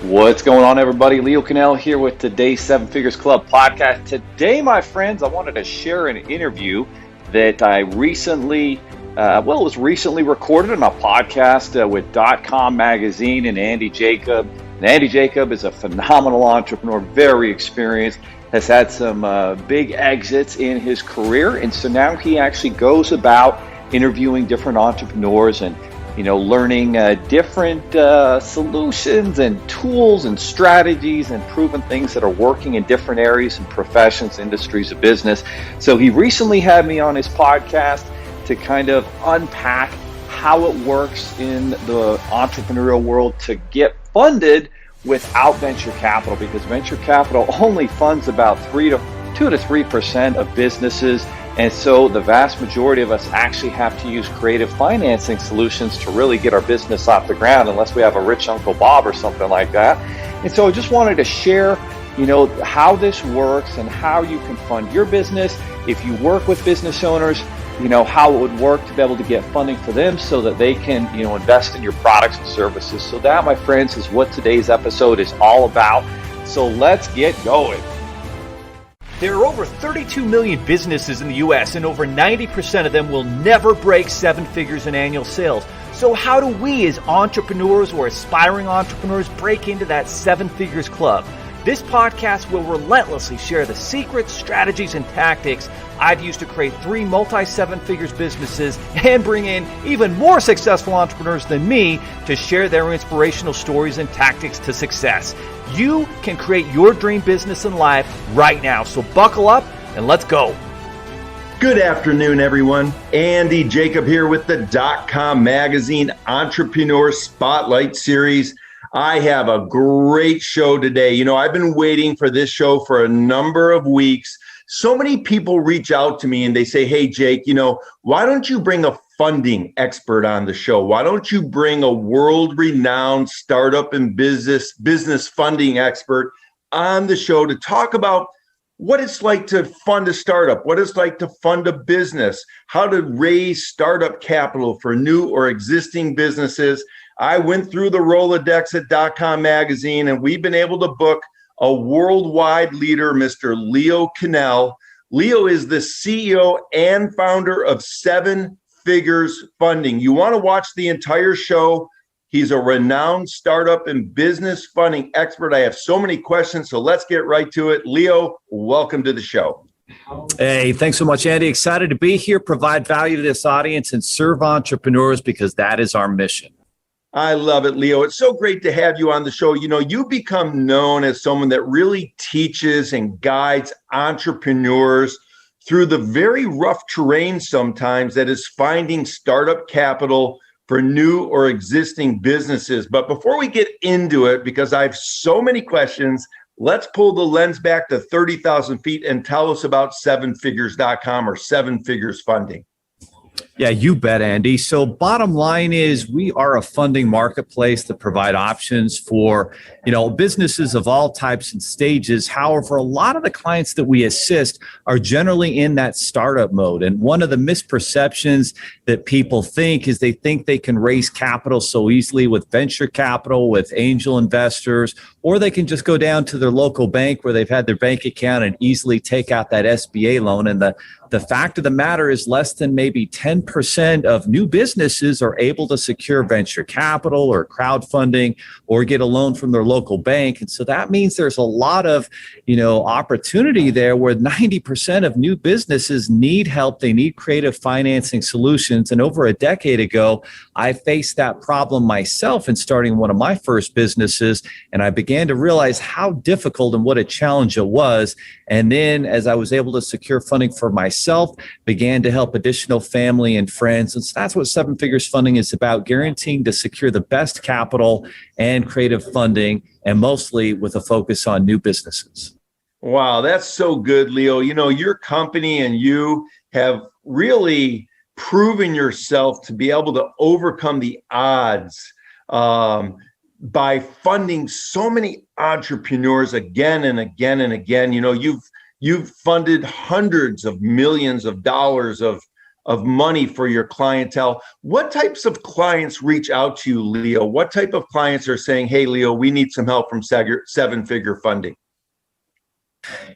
What's going on, everybody? Leo Kanell here with today's Seven Figures Club podcast. Today, my friends, I wanted to share an interview that I recently, it was recently recorded on a podcast with Dotcom magazine and Andy Jacob. And Andy Jacob is a phenomenal entrepreneur, very experienced, has had some big exits in his career. And so now he actually goes about interviewing different entrepreneurs and learning different solutions and tools and strategies and proven things that are working in different areas and professions, industries of business. So he recently had me on his podcast to kind of unpack how it works in the entrepreneurial world to get funded without venture capital, because venture capital only funds about 2 to 3% of businesses. And so the vast majority of us actually have to use creative financing solutions to really get our business off the ground, unless we have a rich Uncle Bob or something like that. And so I just wanted to share, how this works and how you can fund your business. If you work with business owners, how it would work to be able to get funding for them so that they can, invest in your products and services. So that, my friends, is what today's episode is all about. So let's get going. There are over 32 million businesses in the U.S., and over 90% of them will never break 7 figures in annual sales. So how do we as entrepreneurs or aspiring entrepreneurs break into that 7 figures club? This podcast will relentlessly share the secrets, strategies, and tactics I've used to create 3 multi-7 figures businesses and bring in even more successful entrepreneurs than me to share their inspirational stories and tactics to success. You can create your dream business and life right now. So buckle up and let's go. Good afternoon, everyone. Andy Jacob here with the Dotcom magazine Entrepreneur Spotlight Series. I have a great show today. I've been waiting for this show for a number of weeks. So many people reach out to me and they say, hey, Jake, why don't you bring a funding expert on the show? Why don't you bring a world-renowned startup and business funding expert on the show to talk about what it's like to fund a startup, what it's like to fund a business, how to raise startup capital for new or existing businesses. I went through the Rolodex at Dotcom magazine, and we've been able to book a worldwide leader, Mr. Leo Kanell. Leo is the CEO and founder of 7 Figures Funding. You want to watch the entire show. He's a renowned startup and business funding expert. I have so many questions, so let's get right to it. Leo, welcome to the show. Hey, thanks so much, Andy. Excited to be here, provide value to this audience, and serve entrepreneurs, because that is our mission. I love it, Leo. It's so great to have you on the show. You become known as someone that really teaches and guides entrepreneurs through the very rough terrain sometimes that is finding startup capital for new or existing businesses. But before we get into it, because I have so many questions, let's pull the lens back to 30,000 feet and tell us about 7figures.com or 7 Figures Funding. Yeah, you bet, Andy. So bottom line is we are a funding marketplace that provide options for, businesses of all types and stages. However, a lot of the clients that we assist are generally in that startup mode. And one of the misperceptions that people think is they think they can raise capital so easily with venture capital, with angel investors, or they can just go down to their local bank where they've had their bank account and easily take out that SBA loan. And the fact of the matter is less than maybe 10% of new businesses are able to secure venture capital or crowdfunding or get a loan from their local bank. And so that means there's a lot of, opportunity there where 90% of new businesses need help. They need creative financing solutions. And over a decade ago, I faced that problem myself in starting one of my first businesses. And I began to realize how difficult and what a challenge it was. And then as I was able to secure funding for myself, began to help additional family and friends. And so that's what 7 Figures Funding is about, guaranteeing to secure the best capital and creative funding, and mostly with a focus on new businesses. Wow, that's so good, Leo. Your company and you have really proven yourself to be able to overcome the odds by funding so many entrepreneurs again and again and again. You've funded hundreds of millions of dollars of of money for your clientele. What types of clients reach out to you, Leo? What type of clients are saying, hey, Leo, we need some help from seven-figure funding?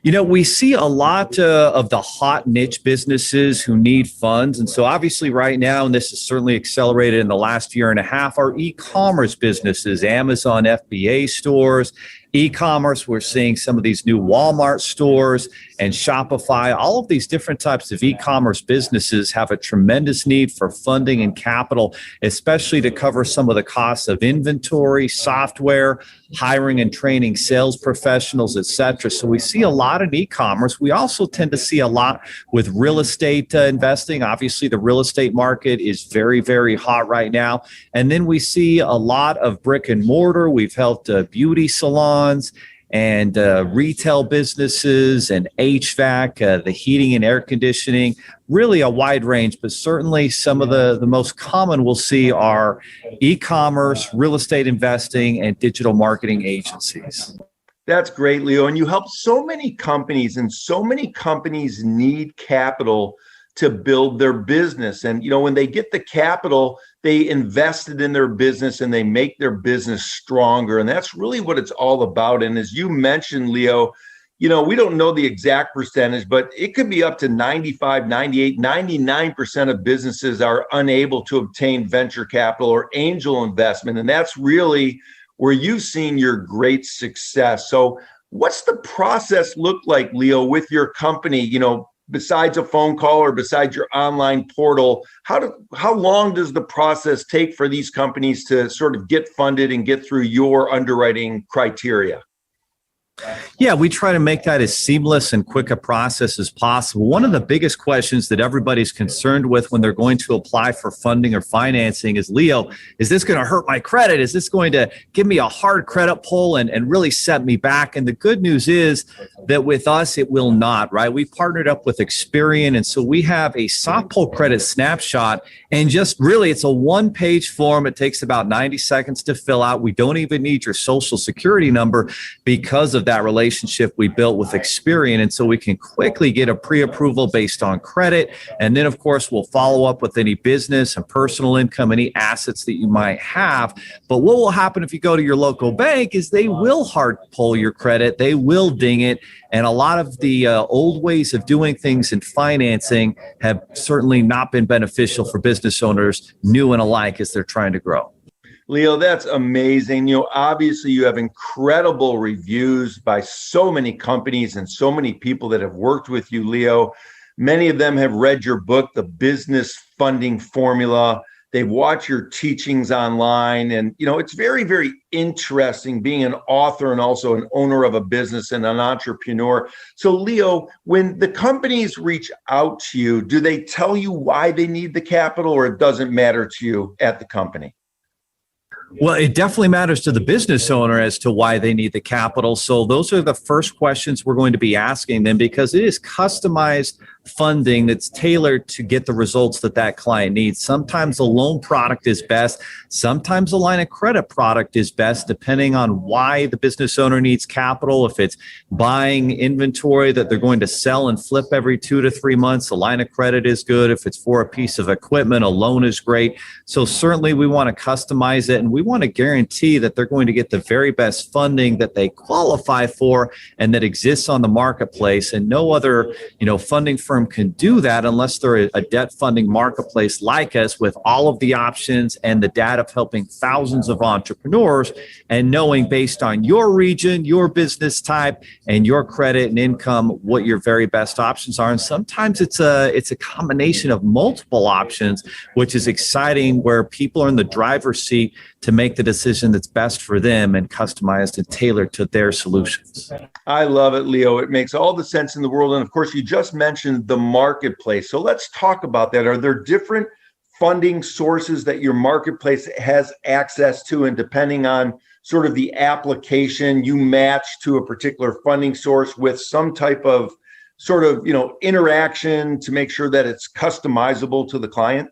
We see a lot of the hot niche businesses who need funds. And so obviously right now, and this has certainly accelerated in the last year and a half, are e-commerce businesses, Amazon FBA stores, e-commerce. We're seeing some of these new Walmart stores and Shopify. All of these different types of e-commerce businesses have a tremendous need for funding and capital, especially to cover some of the costs of inventory, software, hiring and training sales professionals, et cetera. So we see a lot in e-commerce. We also tend to see a lot with real estate investing. Obviously, the real estate market is very, very hot right now. And then we see a lot of brick and mortar. We've helped beauty salons and retail businesses and HVAC, the heating and air conditioning, really a wide range, but certainly some of the most common we'll see are e-commerce, real estate investing, and digital marketing agencies. That's great, Leo. And you help so many companies, and so many companies need capital to build their business. And, when they get the capital, they invest it in their business and they make their business stronger. And that's really what it's all about. And as you mentioned, Leo, we don't know the exact percentage, but it could be up to 95, 98, 99% of businesses are unable to obtain venture capital or angel investment. And that's really where you've seen your great success. So what's the process look like, Leo, with your company, besides a phone call or besides your online portal? How long does the process take for these companies to sort of get funded and get through your underwriting criteria? Yeah, we try to make that as seamless and quick a process as possible. One of the biggest questions that everybody's concerned with when they're going to apply for funding or financing is, Leo, is this going to hurt my credit? Is this going to give me a hard credit pull and really set me back? And the good news is that with us, it will not, right? We've partnered up with Experian. And so we have a soft pull credit snapshot, and just really, it's a one-page form. It takes about 90 seconds to fill out. We don't even need your social security number because of that relationship we built with Experian. And so we can quickly get a pre-approval based on credit. And then, of course, we'll follow up with any business and personal income, any assets that you might have. But what will happen if you go to your local bank is they will hard pull your credit. They will ding it. And a lot of the old ways of doing things in financing have certainly not been beneficial for business owners, new and alike, as they're trying to grow. Leo, that's amazing. Obviously you have incredible reviews by so many companies and so many people that have worked with you, Leo. Many of them have read your book, The Business Funding Formula. They've watched your teachings online. And, it's very, very interesting being an author and also an owner of a business and an entrepreneur. So, Leo, when the companies reach out to you, do they tell you why they need the capital, or it doesn't matter to you at the company? Well, it definitely matters to the business owner as to why they need the capital. So those are the first questions we're going to be asking them, because it is customized funding that's tailored to get the results that client needs. Sometimes a loan product is best. Sometimes a line of credit product is best, depending on why the business owner needs capital. If it's buying inventory that they're going to sell and flip every 2 to 3 months, a line of credit is good. If it's for a piece of equipment, a loan is great. So certainly we want to customize it, and we want to guarantee that they're going to get the very best funding that they qualify for and that exists on the marketplace. And no other, funding firm can do that unless they're a debt funding marketplace like us, with all of the options and the data of helping thousands of entrepreneurs, and knowing based on your region, your business type, and your credit and income, what your very best options are. And sometimes it's a combination of multiple options, which is exciting, where people are in the driver's seat to make the decision that's best for them and customized and tailored to their solutions. I love it, Leo. It makes all the sense in the world. And of course, you just mentioned the marketplace. So let's talk about that. Are there different funding sources that your marketplace has access to? And depending on sort of the application, you match to a particular funding source with some type of sort of, interaction to make sure that it's customizable to the client?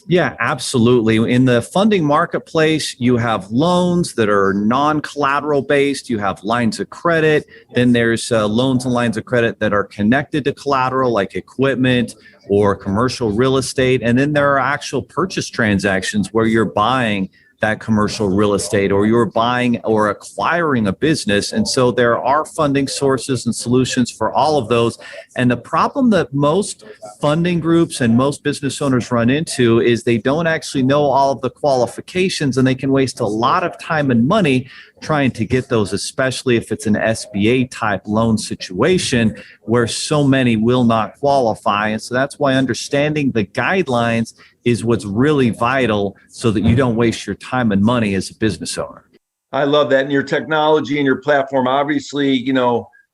Yeah, absolutely. In the funding marketplace, you have loans that are non-collateral based. You have lines of credit. Then there's loans and lines of credit that are connected to collateral, like equipment or commercial real estate. And then there are actual purchase transactions where you're buying that commercial real estate or you're buying or acquiring a business. And so there are funding sources and solutions for all of those. And the problem that most funding groups and most business owners run into is they don't actually know all of the qualifications, and they can waste a lot of time and money trying to get those, especially if it's an SBA type loan situation where so many will not qualify. And so that's why understanding the guidelines is what's really vital so that you don't waste your time and money as a business owner. I love that. And your technology and your platform obviously,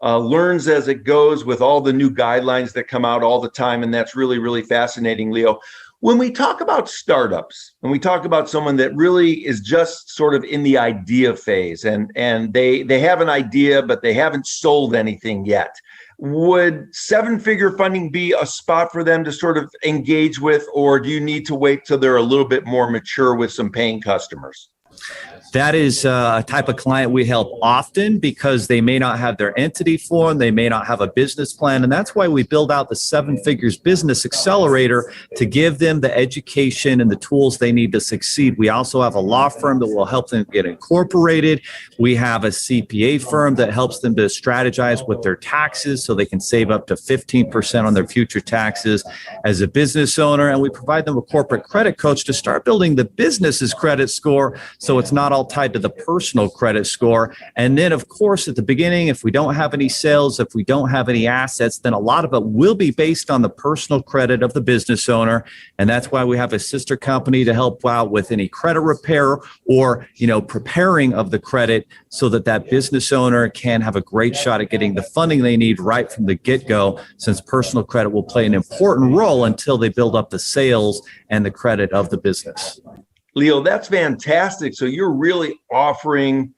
learns as it goes with all the new guidelines that come out all the time. And that's really, really fascinating, Leo. When we talk about startups, when we talk about someone that really is just sort of in the idea phase and they have an idea, but they haven't sold anything yet, would seven-figure funding be a spot for them to sort of engage with, or do you need to wait till they're a little bit more mature with some paying customers? That is a type of client we help often because they may not have their entity formed, they may not have a business plan, and that's why we build out the Seven Figures Business Accelerator to give them the education and the tools they need to succeed. We also have a law firm that will help them get incorporated. We have a CPA firm that helps them to strategize with their taxes so they can save up to 15% on their future taxes as a business owner, and we provide them a corporate credit coach to start building the business's credit score so it's not all tied to the personal credit score. And then, of course, at the beginning, if we don't have any sales, if we don't have any assets, then a lot of it will be based on the personal credit of the business owner. And that's why we have a sister company to help out with any credit repair or, preparing of the credit so that that business owner can have a great shot at getting the funding they need right from the get-go, since personal credit will play an important role until they build up the sales and the credit of the business. Leo, that's fantastic. So you're really offering,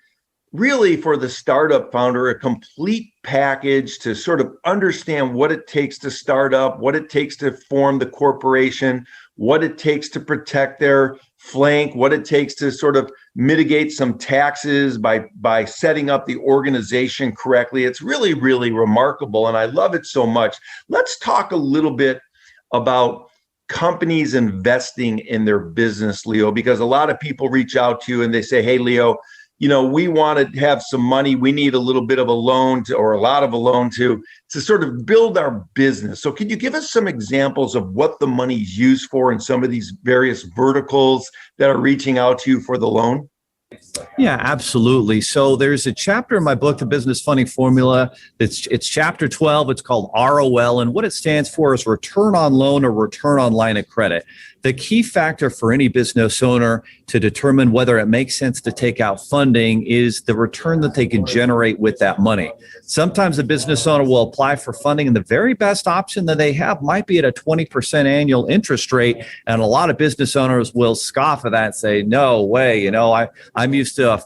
for the startup founder, a complete package to sort of understand what it takes to start up, what it takes to form the corporation, what it takes to protect their flank, what it takes to sort of mitigate some taxes by setting up the organization correctly. It's really, really remarkable, and I love it so much. Let's talk a little bit about companies investing in their business, Leo, because a lot of people reach out to you and they say, hey, Leo, we want to have some money. We need a little bit of a loan or a lot of a loan to sort of build our business. So can you give us some examples of what the money's used for in some of these various verticals that are reaching out to you for the loan? Yeah, absolutely. So there's a chapter in my book, The Business Funding Formula. It's chapter 12. It's called ROL. And what it stands for is return on loan or return on line of credit. The key factor for any business owner to determine whether it makes sense to take out funding is the return that they can generate with that money. Sometimes a business owner will apply for funding, and the very best option that they have might be at a 20% annual interest rate. And a lot of business owners will scoff at that and say, no way, I'm used to a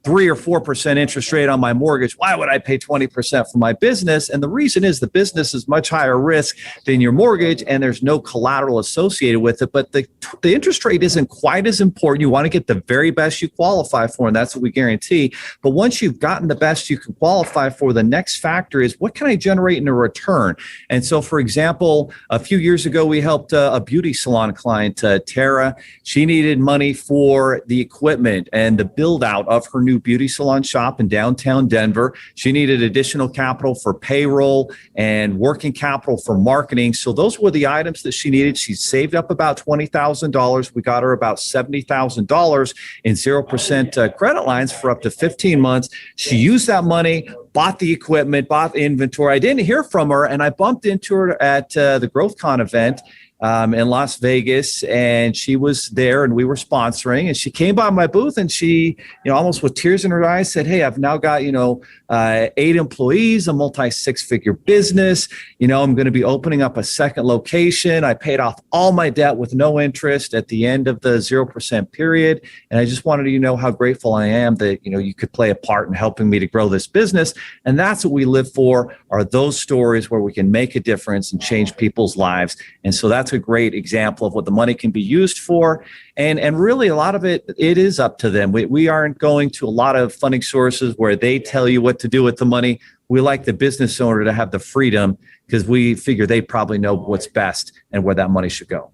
3 or 4% interest rate on my mortgage. Why would I pay 20% for my business? And the reason is the business is much higher risk than your mortgage, and there's no collateral associated with it. But the interest rate isn't quite as important. You want to get the very best you qualify for, and that's what we guarantee. But once you've gotten the best you can qualify for, the next factor is what can I generate in a return? And so, for example, a few years ago, we helped a beauty salon client, Tara. She needed money for the equipment and the build out of her new beauty salon shop in downtown Denver. She needed additional capital for payroll and working capital for marketing. So those were the items that she needed. She saved up about $20,000. We got her about $70,000 in 0% credit lines for up to 15 months. She used that money, bought the equipment, bought the inventory. I didn't hear from her, and I bumped into her at the GrowthCon event in Las Vegas, and she was there and we were sponsoring, and she came by my booth and she, almost with tears in her eyes said, hey, I've now got, 8 employees, a multi-six-figure business. I'm going to be opening up a second location. I paid off all my debt with no interest at the end of the 0% period. And I just wanted you to know how grateful I am that, you could play a part in helping me to grow this business. And that's what we live for, are those stories where we can make a difference and change people's lives. And so that's that's a great example of what the money can be used for. And really a lot of it is up to them. We aren't going to a lot of funding sources where they tell you what to do with the money. We like the business owner to have the freedom because we figure they probably know what's best and where that money should go.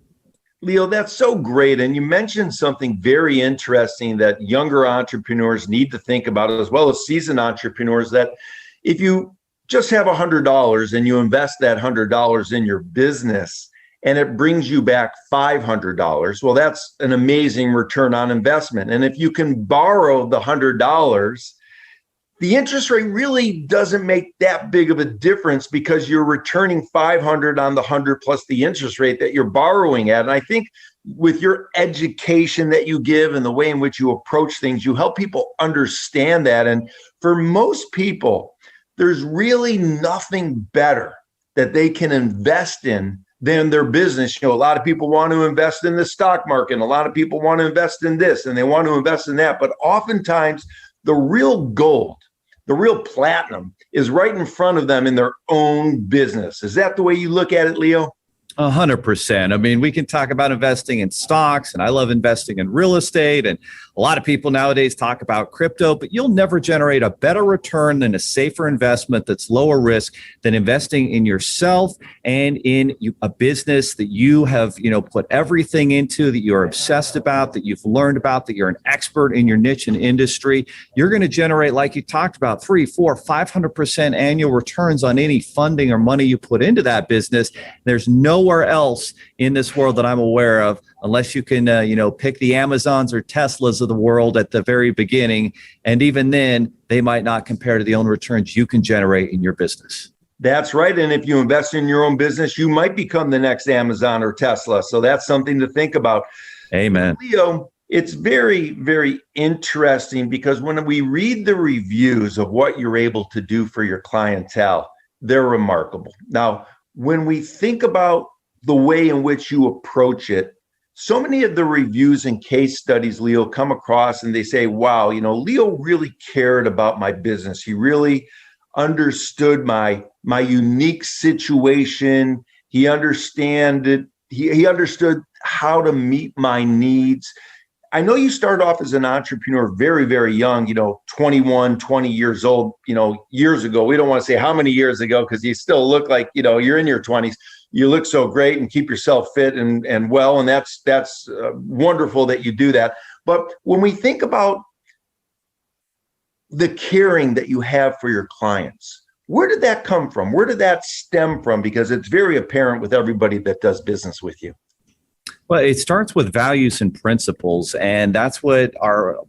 Leo, that's so great. And you mentioned something very interesting that younger entrepreneurs need to think about, as well as seasoned entrepreneurs, that if you just have $100 and you invest that $100 in your business and it brings you back $500, well, that's an amazing return on investment. And if you can borrow the $100, the interest rate really doesn't make that big of a difference because you're returning 500 on the 100 plus the interest rate that you're borrowing at. And I think with your education that you give and the way in which you approach things, you help people understand that. And for most people, there's really nothing better that they can invest in than their business. You know, a lot of people want to invest in the stock market, and a lot of people want to invest in this and they want to invest in that. But oftentimes the real gold, the real platinum is right in front of them in their own business. Is that the way you look at it, Leo? 100%. I mean, we can talk about investing in stocks, and I love investing in real estate. And a lot of people nowadays talk about crypto, but you'll never generate a better return than a safer investment that's lower risk than investing in yourself and in a business that you have, put everything into, that you're obsessed about, that you've learned about, that you're an expert in your niche and industry. You're going to generate, like you talked about, 3, 4, 500% annual returns on any funding or money you put into that business. There's nowhere else in this world that I'm aware of, unless you can, pick the Amazons or Teslas of the world at the very beginning. And even then, they might not compare to the own returns you can generate in your business. That's right. And if you invest in your own business, you might become the next Amazon or Tesla. So that's something to think about. Amen. Leo, it's very, very interesting because when we read the reviews of what you're able to do for your clientele, they're remarkable. Now, when we think about the way in which you approach it, so many of the reviews and case studies, Leo, come across and they say, wow, Leo really cared about my business. He really understood my unique situation. He understood how to meet my needs. I know you started off as an entrepreneur very, very young, 21, 20 years old, years ago. We don't want to say how many years ago because you still look like, you're in your 20s. You look so great and keep yourself fit and well. And that's wonderful that you do that. But when we think about the caring that you have for your clients, where did that come from? Where did that stem from? Because it's very apparent with everybody that does business with you. Well, it starts with values and principles, and that's what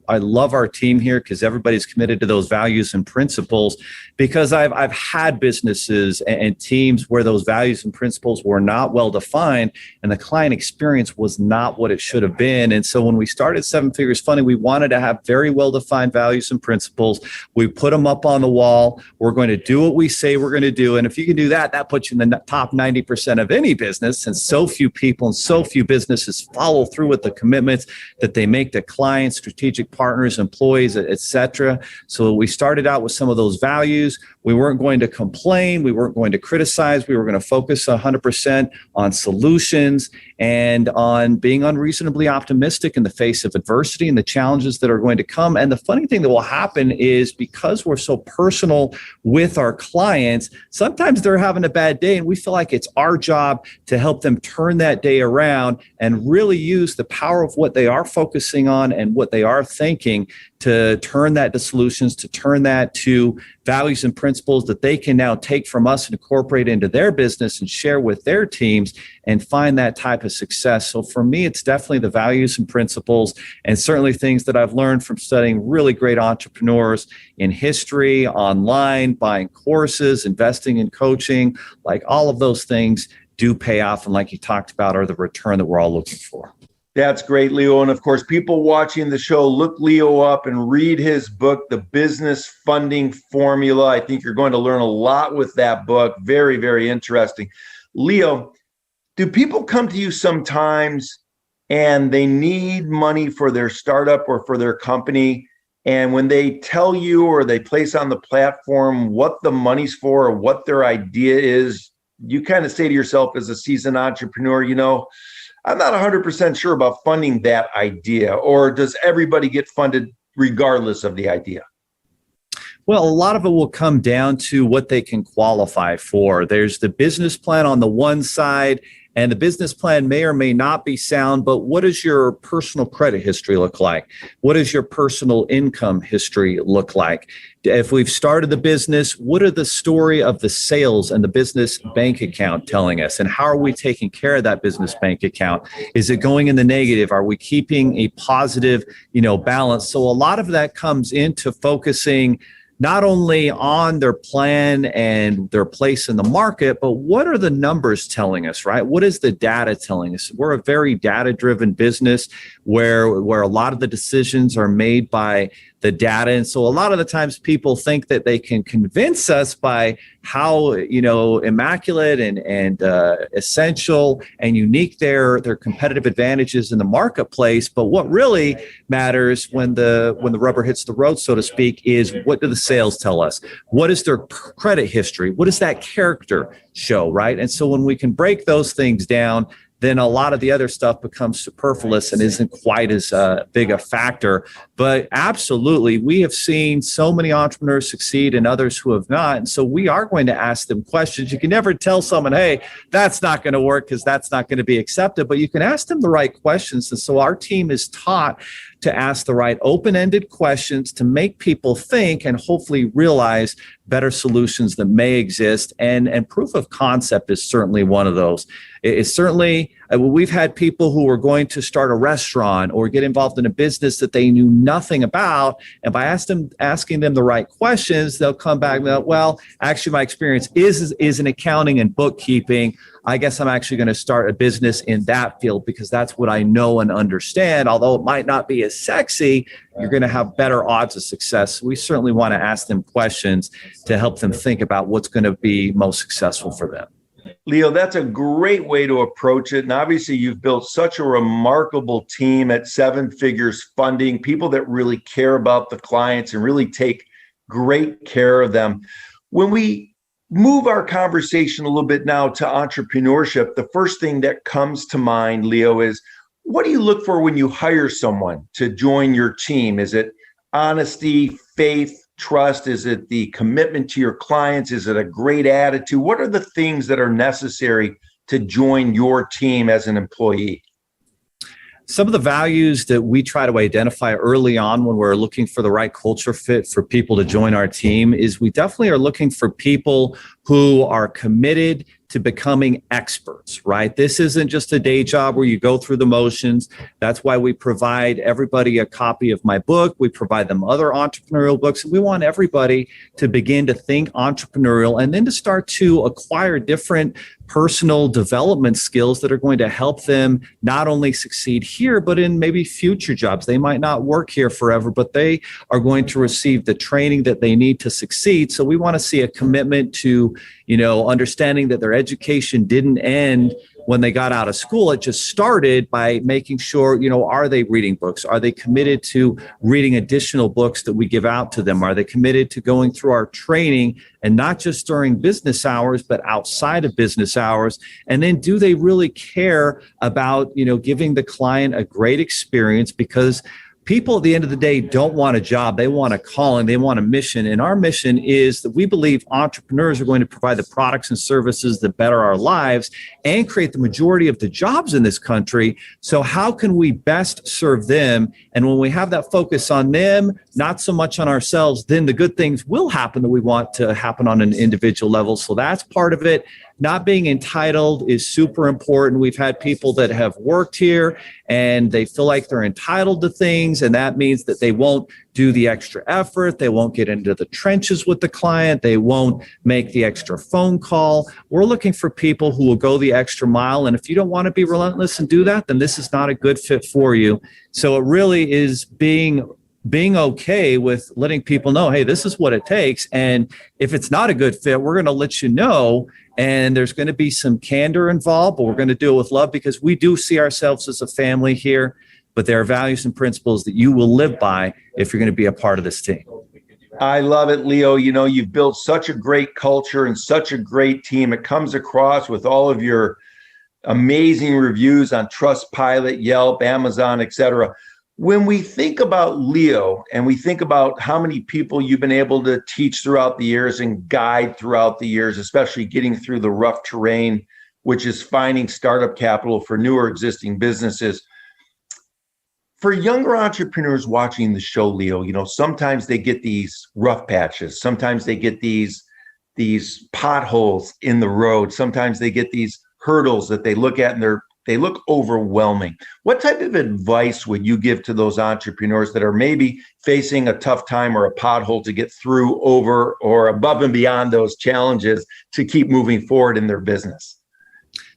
I love our team here, because everybody's committed to those values and principles. Because I've had businesses and teams where those values and principles were not well defined, and the client experience was not what it should have been. And so when we started Seven Figures Funding, we wanted to have very well defined values and principles. We put them up on the wall. We're going to do what we say we're going to do, and if you can do that, that puts you in the top 90% of any business. And so few people and so few businesses follow through with the commitments that they make to clients, strategic partners, employees, etc. So we started out with some of those values. We weren't going to complain. We weren't going to criticize. We were going to focus 100% on solutions and on being unreasonably optimistic in the face of adversity and the challenges that are going to come. And the funny thing that will happen is, because we're so personal with our clients, sometimes they're having a bad day and we feel like it's our job to help them turn that day around and really use the power of what they are focusing on and what they are thinking to turn that to solutions, to turn that to values and principles that they can now take from us and incorporate into their business and share with their teams and find that type of success. So for me, it's definitely the values and principles, and certainly things that I've learned from studying really great entrepreneurs in history, online, buying courses, investing in coaching. Like, all of those things do pay off, and like you talked about, are the return that we're all looking for. That's great, Leo. And of course, people watching the show, look Leo up and read his book, The Business Funding Formula. I think you're going to learn a lot with that book. Very, very interesting. Leo, do people come to you sometimes and they need money for their startup or for their company, and when they tell you or they place on the platform what the money's for or what their idea is, you kind of say to yourself as a seasoned entrepreneur, I'm not 100% sure about funding that idea, or does everybody get funded regardless of the idea? Well, a lot of it will come down to what they can qualify for. There's the business plan on the one side, and the business plan may or may not be sound, but what does your personal credit history look like? What does your personal income history look like? If we've started the business, what are the story of the sales and the business bank account telling us? And how are we taking care of that business bank account? Is it going in the negative? Are we keeping a positive, balance? So a lot of that comes into focusing not only on their plan and their place in the market, but what are the numbers telling us, right? What is the data telling us? We're a very data-driven business where a lot of the decisions are made by the data. And so a lot of the times people think that they can convince us by how, immaculate and essential and unique their competitive advantages in the marketplace. But what really matters when the rubber hits the road, so to speak, is what do the sales tell us? What is their credit history? What does that character show, right? And so when we can break those things down, then a lot of the other stuff becomes superfluous and isn't quite as big a factor. But absolutely, we have seen so many entrepreneurs succeed and others who have not. And so we are going to ask them questions. You can never tell someone, hey, that's not going to work because that's not going to be accepted, but you can ask them the right questions. And so our team is taught to ask the right open-ended questions to make people think and hopefully realize better solutions that may exist. And proof of concept is certainly one of those. It's certainly, we've had people who were going to start a restaurant or get involved in a business that they knew nothing about. And by asking them the right questions, they'll come back and go, well, actually, my experience is in accounting and bookkeeping. I guess I'm actually going to start a business in that field because that's what I know and understand. Although it might not be as sexy, you're going to have better odds of success. We certainly want to ask them questions to help them think about what's going to be most successful for them. Leo, that's a great way to approach it. And obviously, you've built such a remarkable team at Seven Figures Funding, people that really care about the clients and really take great care of them. When we move our conversation a little bit now to entrepreneurship, the first thing that comes to mind, Leo, is what do you look for when you hire someone to join your team? Is it honesty, faith, trust? Is it the commitment to your clients? Is it a great attitude? What are the things that are necessary to join your team as an employee? Some of the values that we try to identify early on when we're looking for the right culture fit for people to join our team is we definitely are looking for people who are committed to becoming experts, right? This isn't just a day job where you go through the motions. That's why we provide everybody a copy of my book. We provide them other entrepreneurial books. We want everybody to begin to think entrepreneurial and then to start to acquire different personal development skills that are going to help them not only succeed here, but in maybe future jobs. They might not work here forever, but they are going to receive the training that they need to succeed. So we want to see a commitment to, understanding that their education didn't end when they got out of school. It just started by making sure, are they reading books? Are they committed to reading additional books that we give out to them? Are they committed to going through our training and not just during business hours, but outside of business hours? And then do they really care about, giving the client a great experience? Because people at the end of the day don't want a job. They want a calling. They want a mission. And our mission is that we believe entrepreneurs are going to provide the products and services that better our lives and create the majority of the jobs in this country. So how can we best serve them? And when we have that focus on them, not so much on ourselves, then the good things will happen that we want to happen on an individual level. So that's part of it. Not being entitled is super important. We've had people that have worked here and they feel like they're entitled to things, and that means that they won't do the extra effort. They won't get into the trenches with the client. They won't make the extra phone call. We're looking for people who will go the extra mile. And if you don't want to be relentless and do that, then this is not a good fit for you. So it really is being okay with letting people know, hey, this is what it takes. And if it's not a good fit, we're going to let you know. And there's going to be some candor involved, but we're going to do it with love because we do see ourselves as a family here. But there are values and principles that you will live by if you're going to be a part of this team. I love it, Leo. You know, you've built such a great culture and such a great team. It comes across with all of your amazing reviews on Trustpilot, Yelp, Amazon, etc. When we think about Leo and we think about how many people you've been able to teach throughout the years and guide throughout the years, especially getting through the rough terrain, which is finding startup capital for new or existing businesses. For younger entrepreneurs watching the show, Leo, you know, sometimes they get these rough patches. Sometimes they get these potholes in the road. Sometimes they get these hurdles that they look at and they look overwhelming. What type of advice would you give to those entrepreneurs that are maybe facing a tough time or a pothole to get through, over, or above and beyond those challenges to keep moving forward in their business?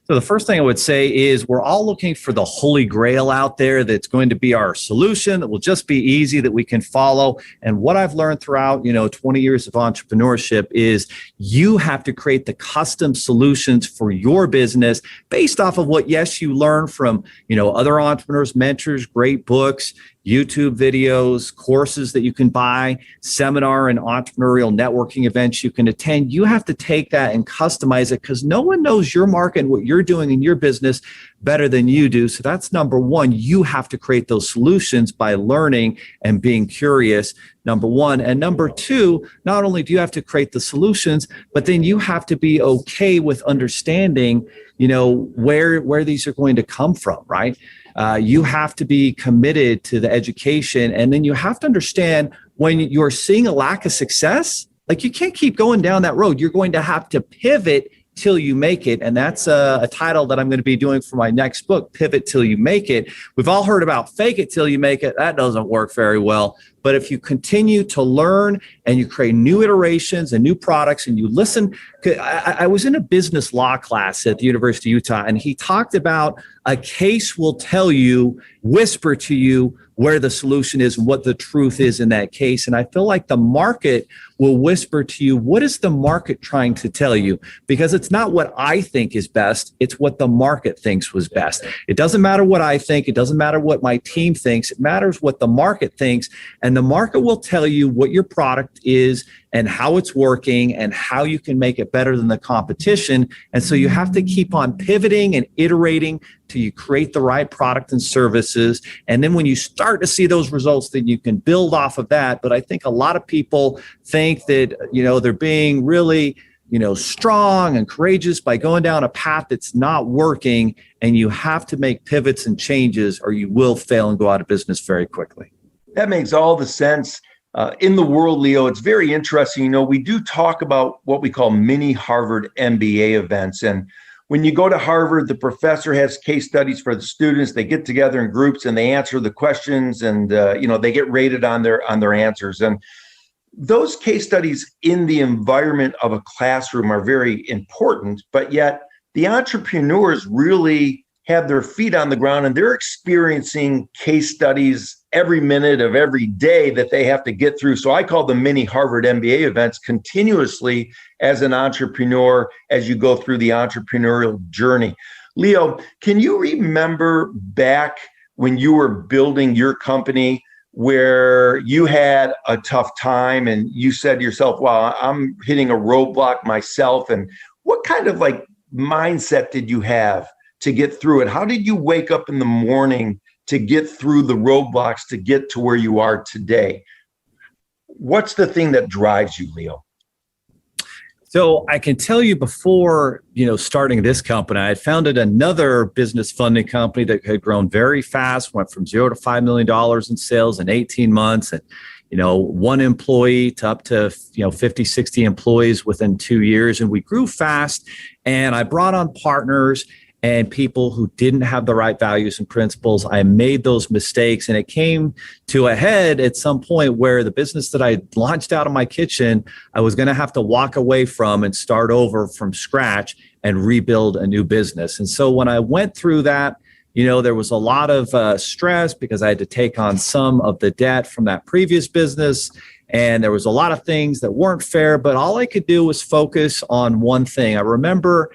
So the first thing I would say is we're all looking for the holy grail out there that's going to be our solution, that will just be easy, that we can follow. And what I've learned throughout, 20 years of entrepreneurship is you have to create the custom solutions for your business based off of what, yes, you learn from, other entrepreneurs, mentors, great books, YouTube videos, courses that you can buy, seminar and entrepreneurial networking events you can attend. You have to take that and customize it because no one knows your market and what you're doing in your business better than you do. So that's number one. You have to create those solutions by learning and being curious, number one. And number two, not only do you have to create the solutions, but then you have to be okay with understanding, where these are going to come from, right? You have to be committed to the education. And then you have to understand when you're seeing a lack of success, like you can't keep going down that road. You're going to have to pivot till you make it. And that's a title that I'm going to be doing for my next book, Pivot Till You Make It. We've all heard about fake it till you make it. That doesn't work very well. But if you continue to learn and you create new iterations and new products and you listen, I was in a business law class at the University of Utah, and he talked about a case will tell you, whisper to you where the solution is, what the truth is in that case. And I feel like the market will whisper to you, what is the market trying to tell you? Because it's not what I think is best. It's what the market thinks was best. It doesn't matter what I think. It doesn't matter what my team thinks. It matters what the market thinks. And the market will tell you what your product is and how it's working and how you can make it better than the competition. And so you have to keep on pivoting and iterating till you create the right product and services. And then when you start to see those results, then you can build off of that. But I think a lot of people think that, they're being really, strong and courageous by going down a path that's not working. And you have to make pivots and changes or you will fail and go out of business very quickly. That makes all the sense. In the world, Leo, it's very interesting. We do talk about what we call mini Harvard MBA events. And when you go to Harvard, the professor has case studies for the students. They get together in groups and they answer the questions and, they get rated on their answers. And those case studies in the environment of a classroom are very important, but yet the entrepreneurs really have their feet on the ground and they're experiencing case studies every minute of every day that they have to get through. So I call them mini Harvard MBA events continuously as an entrepreneur as you go through the entrepreneurial journey. Leo, can you remember back when you were building your company where you had a tough time and you said to yourself, wow, I'm hitting a roadblock myself? And what kind of mindset did you have to get through it? How did you wake up in the morning to get through the roadblocks to get to where you are today? What's the thing that drives you, Leo? So I can tell you before, starting this company, I had founded another business funding company that had grown very fast, went from $0 to $5 million in sales in 18 months. And, one employee to up to, 50, 60 employees within 2 years. And we grew fast. And I brought on partners and people who didn't have the right values and principles. I made those mistakes, and it came to a head at some point where the business that I launched out of my kitchen, I was going to have to walk away from and start over from scratch and rebuild a new business. And so when I went through that, there was a lot of stress because I had to take on some of the debt from that previous business. And there was a lot of things that weren't fair, but all I could do was focus on one thing. I remember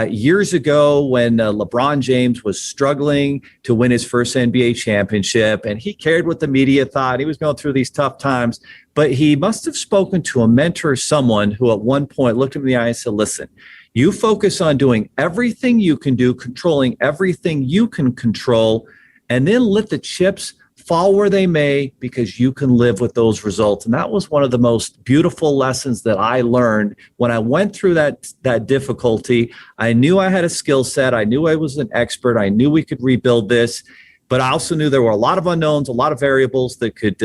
years ago when LeBron James was struggling to win his first NBA championship, and he cared what the media thought. He was going through these tough times, but he must have spoken to a mentor or someone who at one point looked him in the eye and said, listen, you focus on doing everything you can do, controlling everything you can control, and then let the chips fall where they may, because you can live with those results. And that was one of the most beautiful lessons that I learned when I went through that difficulty. I knew I had a skill set. I knew I was an expert. I knew we could rebuild this, but I also knew there were a lot of unknowns, a lot of variables that could,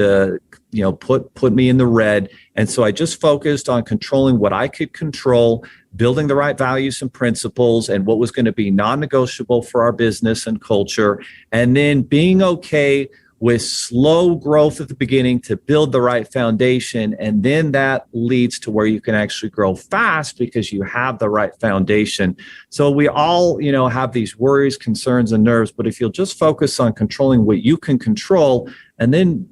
put me in the red. And so I just focused on controlling what I could control, building the right values and principles, and what was going to be non-negotiable for our business and culture, and then being okay with slow growth at the beginning to build the right foundation. And then that leads to where you can actually grow fast because you have the right foundation. So we all, have these worries, concerns, and nerves, but if you'll just focus on controlling what you can control, and then,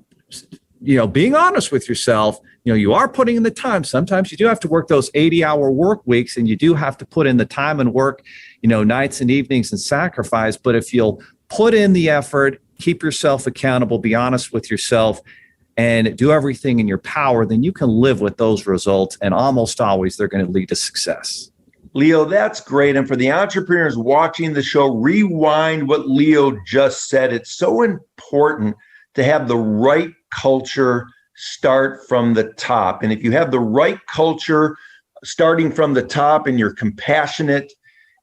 being honest with yourself, you are putting in the time. Sometimes you do have to work those 80-hour work weeks, and you do have to put in the time and work, nights and evenings and sacrifice. But if you'll put in the effort, keep yourself accountable, be honest with yourself, and do everything in your power, then you can live with those results. And almost always they're going to lead to success. Leo, that's great. And for the entrepreneurs watching the show, rewind what Leo just said. It's so important to have the right culture start from the top. And if you have the right culture starting from the top, and you're compassionate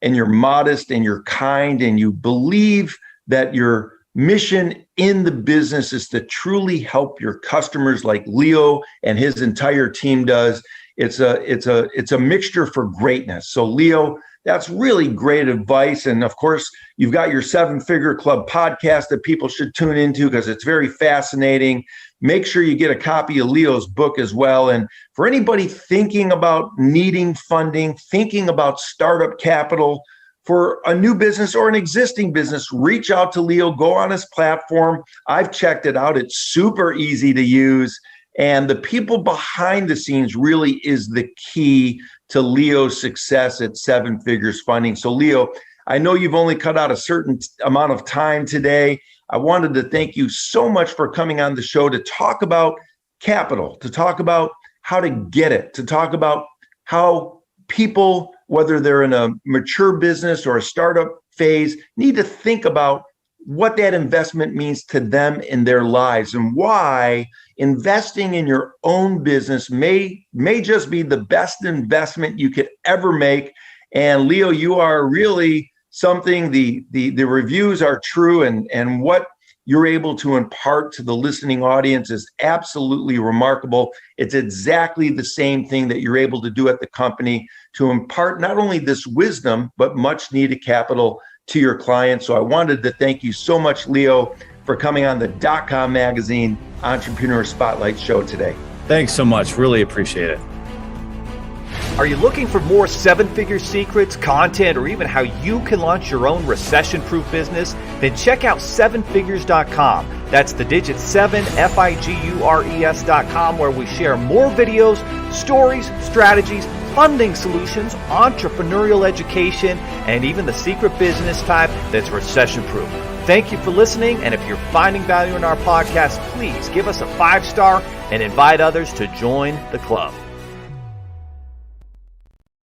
and you're modest and you're kind, and you believe that your mission in the business is to truly help your customers like Leo and his entire team does, it's a mixture for greatness. So Leo, that's really great advice. And of course, you've got your 7-Figure Club podcast that people should tune into because it's very fascinating. Make sure you get a copy of Leo's book as well. And for anybody thinking about needing funding, thinking about startup capital for a new business or an existing business, reach out to Leo, go on his platform. I've checked it out. It's super easy to use. And the people behind the scenes really is the key to Leo's success at 7 Figures Funding. So Leo, I know you've only cut out a certain amount of time today. I wanted to thank you so much for coming on the show to talk about capital, to talk about how to get it, to talk about how people, whether they're in a mature business or a startup phase, need to think about what that investment means to them in their lives, and why investing in your own business may just be the best investment you could ever make. And Leo, you are really something. The reviews are true, and what you're able to impart to the listening audience is absolutely remarkable. It's exactly the same thing that you're able to do at the company, to impart not only this wisdom, but much needed capital to your clients. So I wanted to thank you so much, Leo, for coming on the Dotcom Magazine Entrepreneur Spotlight show today. Thanks so much. Really appreciate it. Are you looking for more 7-figure secrets, content, or even how you can launch your own recession-proof business? Then check out 7figures.com. That's the digit 7, FIGURES.com, where we share more videos, stories, strategies, funding solutions, entrepreneurial education, and even the secret business type that's recession-proof. Thank you for listening, and if you're finding value in our podcast, please give us a 5-star and invite others to join the club.